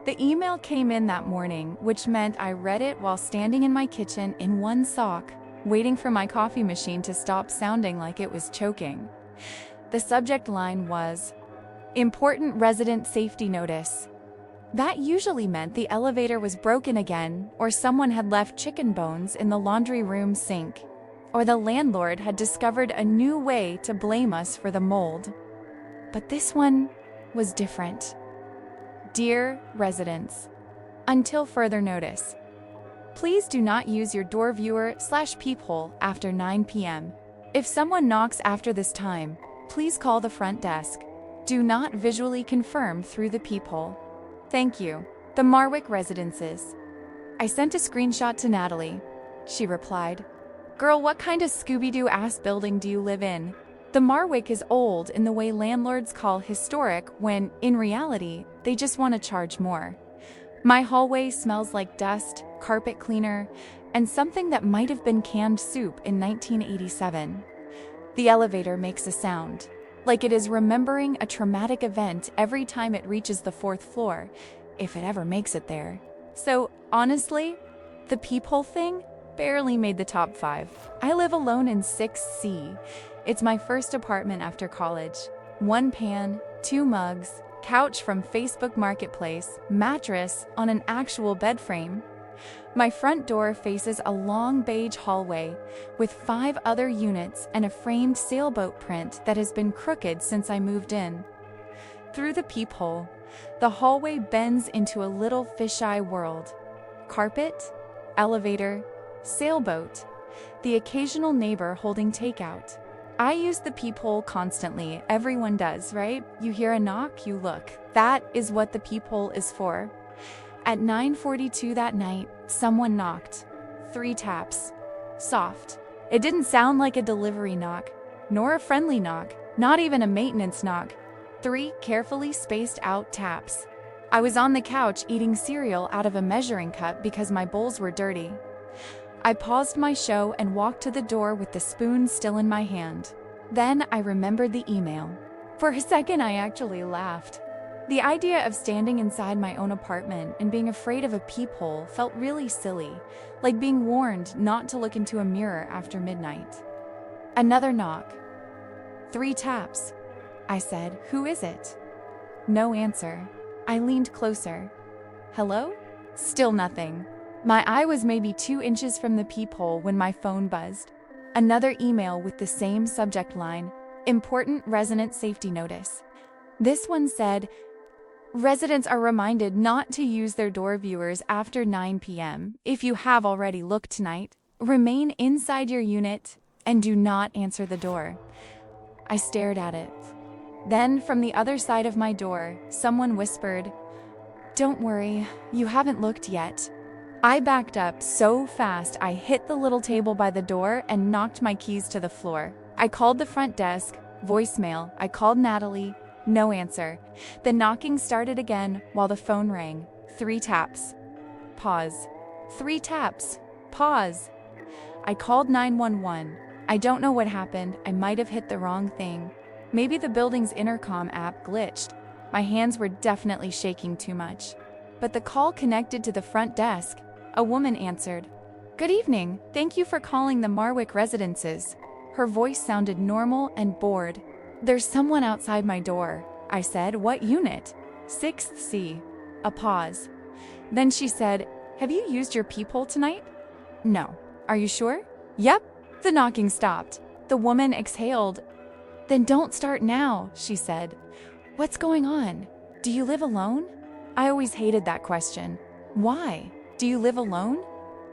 The email came in that morning, which meant I read it while standing in my kitchen in one sock, waiting for my coffee machine to stop sounding like it was choking. The subject line was, "Important resident safety notice." That usually meant the elevator was broken again, or someone had left chicken bones in the laundry room sink, or the landlord had discovered a new way to blame us for the mold. But this one was different. Dear residents, until further notice, please do not use your door viewer/peephole after 9 p.m. If someone knocks after this time, please call the front desk. Do not visually confirm through the peephole. Thank you. The Marwick Residences. I sent a screenshot to Natalie. She replied, "Girl, what kind of Scooby-Doo ass building do you live in? The Marwick is old in the way landlords call historic when, in reality, they just want to charge more. My hallway smells like dust, carpet cleaner, and something that might have been canned soup in 1987. The elevator makes a sound, like it is remembering a traumatic event every time it reaches the 4th floor, if it ever makes it there. So, honestly, the peephole thing barely made the top 5. I live alone in 6C. It's my first apartment after college. 1 pan, 2 mugs, couch from Facebook Marketplace, mattress on an actual bed frame. My front door faces a long beige hallway with 5 other units and a framed sailboat print that has been crooked since I moved in. Through the peephole, the hallway bends into a little fisheye world. Carpet, elevator, sailboat, the occasional neighbor holding takeout. I use the peephole constantly. Everyone does, right? You hear a knock, you look. That is what the peephole is for. At 9:42 that night, someone knocked. 3 taps. Soft. It didn't sound like a delivery knock, nor a friendly knock, not even a maintenance knock. 3 carefully spaced out taps. I was on the couch eating cereal out of a measuring cup because my bowls were dirty. I paused my show and walked to the door with the spoon still in my hand. Then I remembered the email. For a second, I actually laughed. The idea of standing inside my own apartment and being afraid of a peephole felt really silly, like being warned not to look into a mirror after midnight. Another knock. 3 taps. I said, "Who is it?" No answer. I leaned closer. "Hello?" Still nothing. My eye was maybe 2 inches from the peephole when my phone buzzed. Another email with the same subject line, "Important resident safety notice." This one said, "Residents are reminded not to use their door viewers after 9 p.m. If you have already looked tonight, remain inside your unit and do not answer the door." I stared at it. Then, from the other side of my door, someone whispered, "Don't worry, you haven't looked yet." I backed up so fast I hit the little table by the door and knocked my keys to the floor. I called the front desk, voicemail. I called Natalie, no answer. The knocking started again while the phone rang. 3 taps. Pause. 3 taps. Pause. I called 911. I don't know what happened. I might have hit the wrong thing. Maybe the building's intercom app glitched. My hands were definitely shaking too much. But the call connected to the front desk. A woman answered. "Good evening. Thank you for calling the Marwick Residences." Her voice sounded normal and bored. "There's someone outside my door." I said, "What unit?" 6th C. A pause. Then she said, "Have you used your peephole tonight?" "No." "Are you sure?" "Yep." The knocking stopped. The woman exhaled. "Then don't start now," she said. "What's going on? Do you live alone?" I always hated that question. Why? Do you live alone?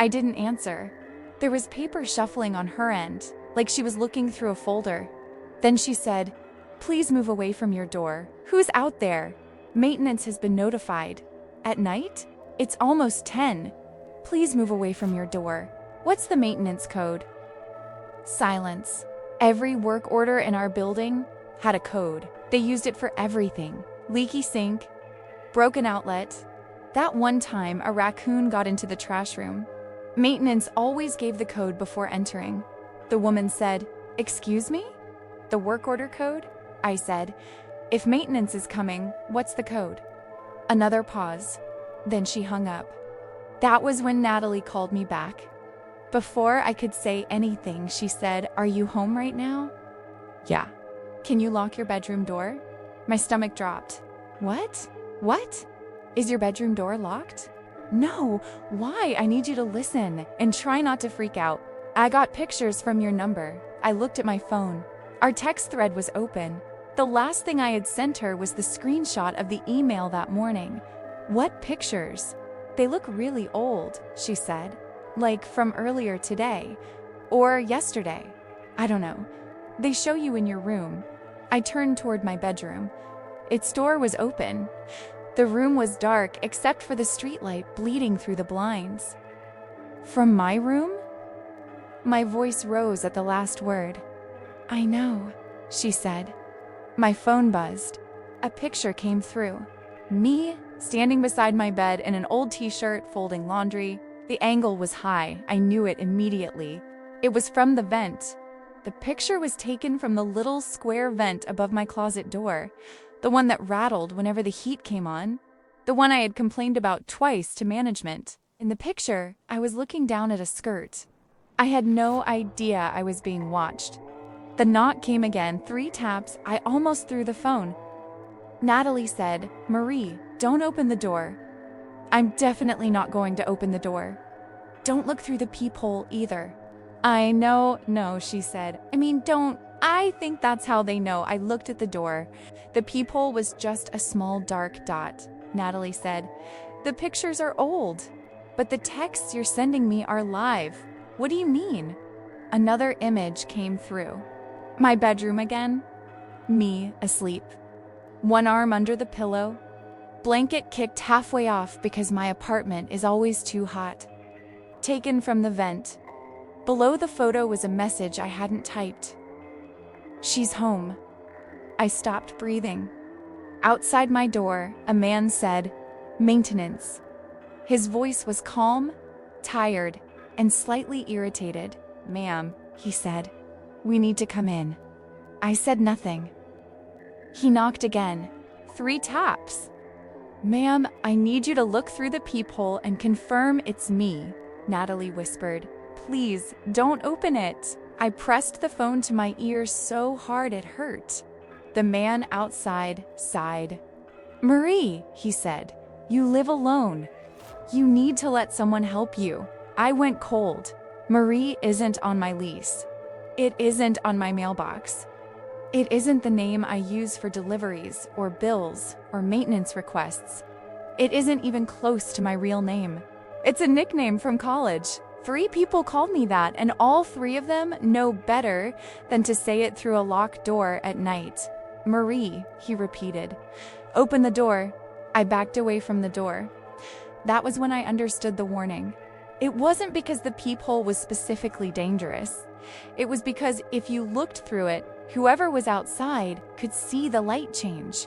I didn't answer. There was paper shuffling on her end, like she was looking through a folder. Then she said, "Please move away from your door. Who's out there? Maintenance has been notified." "At night? It's almost 10. Please move away from your door. What's the maintenance code?" Silence. Every work order in our building had a code. They used it for everything. Leaky sink, broken outlet. That one time a raccoon got into the trash room. Maintenance always gave the code before entering. The woman said, "Excuse me? The work order code?" I said, "If maintenance is coming, what's the code?" Another pause. Then she hung up. That was when Natalie called me back. Before I could say anything, she said, "Are you home right now?" "Yeah." "Can you lock your bedroom door?" My stomach dropped. What? What? Is your bedroom door locked? No. Why? I need you to listen and try not to freak out. I got pictures from your number. I looked at my phone. Our text thread was open. The last thing I had sent her was the screenshot of the email that morning. What pictures? They look really old, she said. Like from earlier today. Or yesterday. I don't know. They show you in your room. I turned toward my bedroom. Its door was open. The room was dark except for the streetlight bleeding through the blinds. From my room? My voice rose at the last word. I know, she said. My phone buzzed. A picture came through. Me, standing beside my bed in an old t-shirt, folding laundry. The angle was high. I knew it immediately. It was from the vent. The picture was taken from the little square vent above my closet door. The one that rattled whenever the heat came on. The one I had complained about twice to management. In the picture, I was looking down at a skirt. I had no idea I was being watched. The knock came again, 3 taps. I almost threw the phone. Natalie said, "Marie, don't open the door." I'm definitely not going to open the door. Don't look through the peephole either. I know, no, she said. Don't. I think that's how they know. I looked at the door. The peephole was just a small dark dot. Natalie said, "The pictures are old, but the texts you're sending me are live. What do you mean?" Another image came through. My bedroom again. Me asleep. One arm under the pillow. Blanket kicked halfway off because my apartment is always too hot. Taken from the vent. Below the photo was a message I hadn't typed. She's home. I stopped breathing. Outside my door, a man said, "Maintenance." His voice was calm, tired, and slightly irritated. "Ma'am," he said, "we need to come in." I said nothing. He knocked again. 3 taps. "Ma'am, I need you to look through the peephole and confirm it's me," Natalie whispered. "Please, don't open it." I pressed the phone to my ear so hard it hurt. The man outside sighed. "Marie," he said, "you live alone. You need to let someone help you." I went cold. Marie isn't on my lease. It isn't on my mailbox. It isn't the name I use for deliveries or bills or maintenance requests. It isn't even close to my real name. It's a nickname from college. 3 people called me that, and all 3 of them know better than to say it through a locked door at night. "Marie," he repeated. "Open the door." I backed away from the door. That was when I understood the warning. It wasn't because the peephole was specifically dangerous. It was because if you looked through it, whoever was outside could see the light change,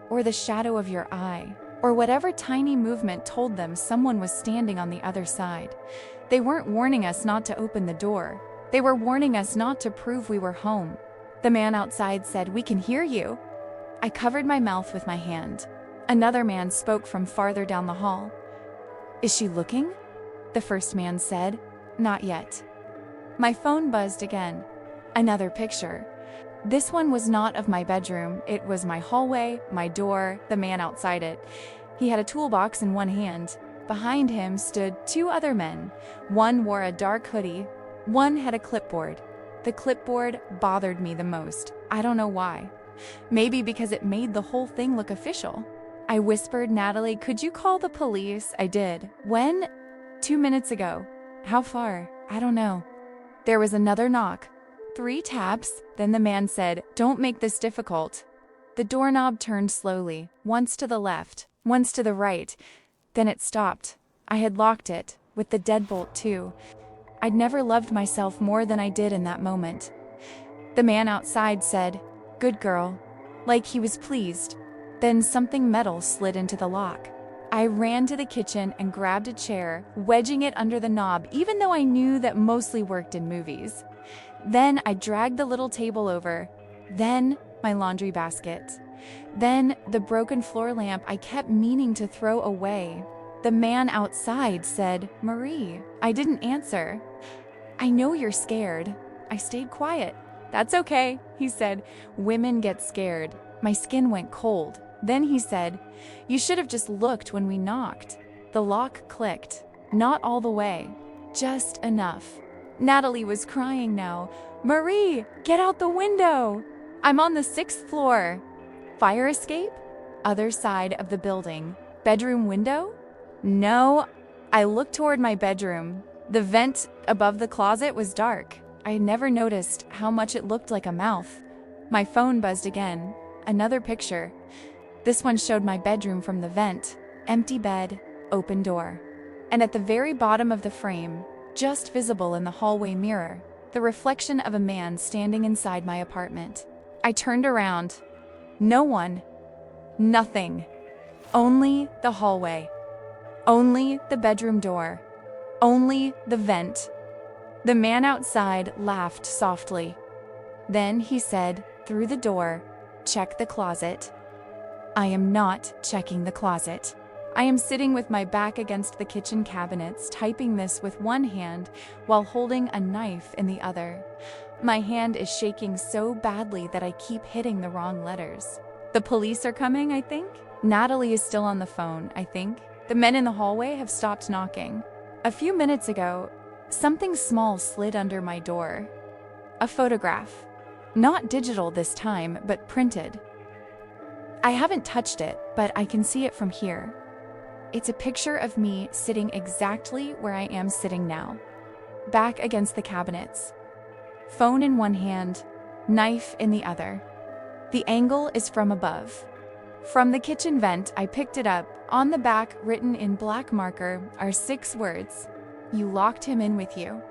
or the shadow of your eye, or whatever tiny movement told them someone was standing on the other side. They weren't warning us not to open the door. They were warning us not to prove we were home. The man outside said, "We can hear you." I covered my mouth with my hand. Another man spoke from farther down the hall. "Is she looking?" The first man said. "Not yet." My phone buzzed again. Another picture. This one was not of my bedroom. It was my hallway, my door, the man outside it. He had a toolbox in one hand. Behind him stood 2 other men. One wore a dark hoodie. One had a clipboard. The clipboard bothered me the most. I don't know why. Maybe because it made the whole thing look official. I whispered, "Natalie, could you call the police?" I did. "When?" 2 minutes ago. "How far?" "I don't know." There was another knock. 3 taps, then the man said, "Don't make this difficult." The doorknob turned slowly, once to the left, once to the right. Then it stopped. I had locked it, with the deadbolt too. I'd never loved myself more than I did in that moment. The man outside said, "Good girl," like he was pleased. Then something metal slid into the lock. I ran to the kitchen and grabbed a chair, wedging it under the knob, even though I knew that mostly worked in movies. Then I dragged the little table over. Then my laundry basket. Then the broken floor lamp I kept meaning to throw away. The man outside said, "Marie." I didn't answer. "I know you're scared." I stayed quiet. "That's okay," he said. "Women get scared." My skin went cold. Then he said, "You should have just looked when we knocked." The lock clicked. Not all the way. Just enough. Natalie was crying now. "Marie, get out the window." "I'm on the 6th floor." "Fire escape?" "Other side of the building." "Bedroom window?" "No." I looked toward my bedroom. The vent above the closet was dark. I had never noticed how much it looked like a mouth. My phone buzzed again. Another picture. This one showed my bedroom from the vent. Empty bed, open door. And at the very bottom of the frame, just visible in the hallway mirror, the reflection of a man standing inside my apartment. I turned around. No one. Nothing. Only the hallway. Only the bedroom door. Only the vent. The man outside laughed softly. Then he said, through the door, "Check the closet." I am not checking the closet. I am sitting with my back against the kitchen cabinets, typing this with one hand while holding a knife in the other. My hand is shaking so badly that I keep hitting the wrong letters. The police are coming, I think. Natalie is still on the phone, I think. The men in the hallway have stopped knocking. A few minutes ago, something small slid under my door. A photograph. Not digital this time, but printed. I haven't touched it, but I can see it from here. It's a picture of me sitting exactly where I am sitting now, back against the cabinets. Phone in one hand, knife in the other. The angle is from above. From the kitchen vent, I picked it up. On the back, written in black marker, are 6 words. "You locked him in with you."